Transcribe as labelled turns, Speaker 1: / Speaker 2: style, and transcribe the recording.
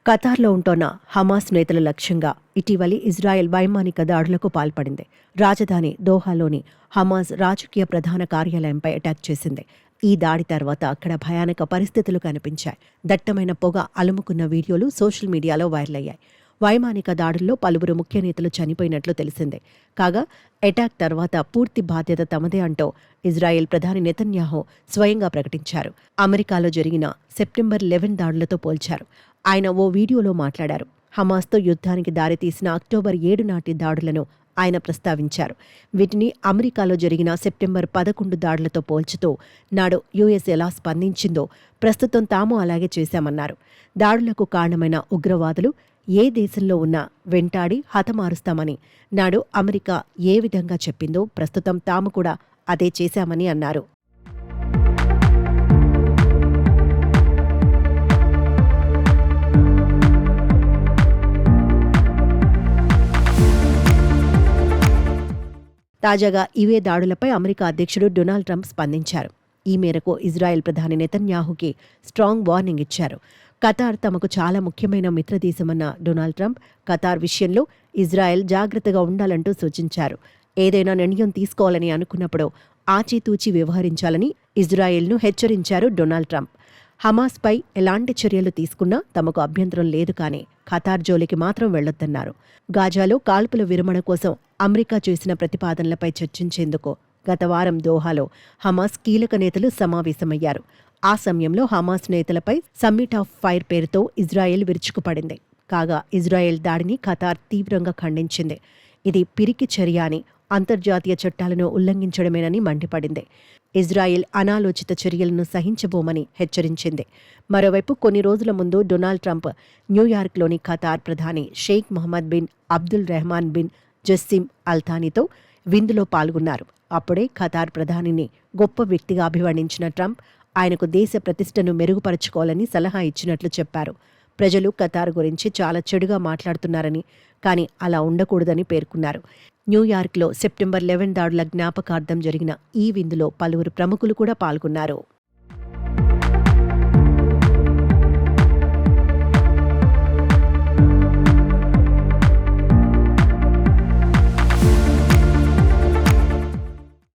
Speaker 1: ఖతార్లో ఉంటోన్న Hamas నేతల లక్ష్యంగా ఇటీవలి ఇజ్రాయెల్ వైమానిక దాడులకు పాల్పడింది. రాజధాని దోహాలోని హమాస్ రాజకీయ ప్రధాన కార్యాలయంపై అటాక్ చేసింది. ఈ దాడి తర్వాత అక్కడ భయానక పరిస్థితులు కనిపించాయి. దట్టమైన పొగ అలుముకున్న వీడియోలు సోషల్ మీడియాలో వైరల్ అయ్యాయి. వైమానిక దాడుల్లో పలువురు ముఖ్య నేతలు చనిపోయినట్లు తెలిసిందే. కాగా అటాక్ తర్వాత పూర్తి బాధ్యత తమదే అంటూ ఇజ్రాయెల్ ప్రధాని నెతన్యాహు స్వయంగా ప్రకటించారు. అమెరికాలో జరిగిన సెప్టెంబర్ 11 దాడులతో పోల్చారు. ఆయన ఓ వీడియోలో మాట్లాడారు. హమాస్తో యుద్ధానికి దారితీసిన అక్టోబర్ 7 నాటి దాడులను ఆయన ప్రస్తావించారు. వీటిని అమెరికాలో జరిగిన సెప్టెంబర్ 11 దాడులతో పోల్చుతూ నాడు యుఎస్ ఎలా స్పందించిందో ప్రస్తుతం తాము అలాగే చేశామన్నారు. దాడులకు కారణమైన ఉగ్రవాదులు ఏ దేశంలో ఉన్నా వెంటాడి హతమారుస్తామని నాడు అమెరికా ఏ విధంగా చెప్పిందో ప్రస్తుతం తాము కూడా అదే చేశామని అన్నారు. తాజాగా ఇవే దాడులపై అమెరికా అధ్యక్షుడు డొనాల్డ్ ట్రంప్ స్పందించారు. ఈ మేరకు ఇజ్రాయెల్ ప్రధాని నెతన్యాహుకి స్ట్రాంగ్ వార్నింగ్ ఇచ్చారు. ఖతార్ తమకు చాలా ముఖ్యమైన మిత్రదేశమన్న డొనాల్డ్ ట్రంప్ ఖతార్ విషయంలో ఇజ్రాయెల్ జాగ్రత్తగా ఉండాలంటూ సూచించారు. ఏదైనా నిర్ణయం తీసుకోవాలని అనుకున్నప్పుడు ఆచితూచి వ్యవహరించాలని ఇజ్రాయెల్ను హెచ్చరించారు డొనాల్డ్ ట్రంప్. హమాస్పై ఎలాంటి చర్యలు తీసుకున్నా తమకు అభ్యంతరం లేదు కానీ ఖతార్ జోలికి మాత్రం వెళ్లొద్దన్నారు. గాజాలో కాల్పుల విరమణ కోసం అమెరికా చేసిన ప్రతిపాదనలపై చర్చించేందుకు గత వారం దోహాలో హమాస్ కీలక నేతలు సమావేశమయ్యారు. ఆ సమయంలో హమాస్ నేతలపై సమ్మిట్ ఆఫ్ ఫైర్ పేరుతో ఇజ్రాయెల్ విరుచుకుపడింది. కాగా ఇజ్రాయెల్ దాడిని ఖతార్ తీవ్రంగా ఖండించింది. ఇది పిరికి చర్య అని, అంతర్జాతీయ చట్టాలను ఉల్లంఘించడమేనని మండిపడింది. ఇజ్రాయెల్ అనాలోచిత చర్యలను సహించబోమని హెచ్చరించింది. మరోవైపు కొన్ని రోజుల ముందు డొనాల్డ్ ట్రంప్ న్యూయార్క్లోని ఖతార్ ప్రధాని Sheikh Mohammed bin Abdul Rahman bin Jassim అల్థానీతో విందులో పాల్గొన్నారు. అప్పుడే ఖతార్ ప్రధానిని గొప్ప వ్యక్తిగా అభివర్ణించిన ట్రంప్ ఆయనకు దేశ ప్రతిష్టను మెరుగుపరుచుకోవాలని సలహా ఇచ్చినట్లు చెప్పారు. ప్రజలు ఖతార్ గురించి చాలా చెడుగా మాట్లాడుతున్నారని, కానీ అలా ఉండకూడదని పేర్కొన్నారు. న్యూయార్క్లో సెప్టెంబర్ 11 దాడుల జ్ఞాపకార్థం జరిగిన ఈ విందులో పలువురు ప్రముఖులు కూడా పాల్గొన్నారు.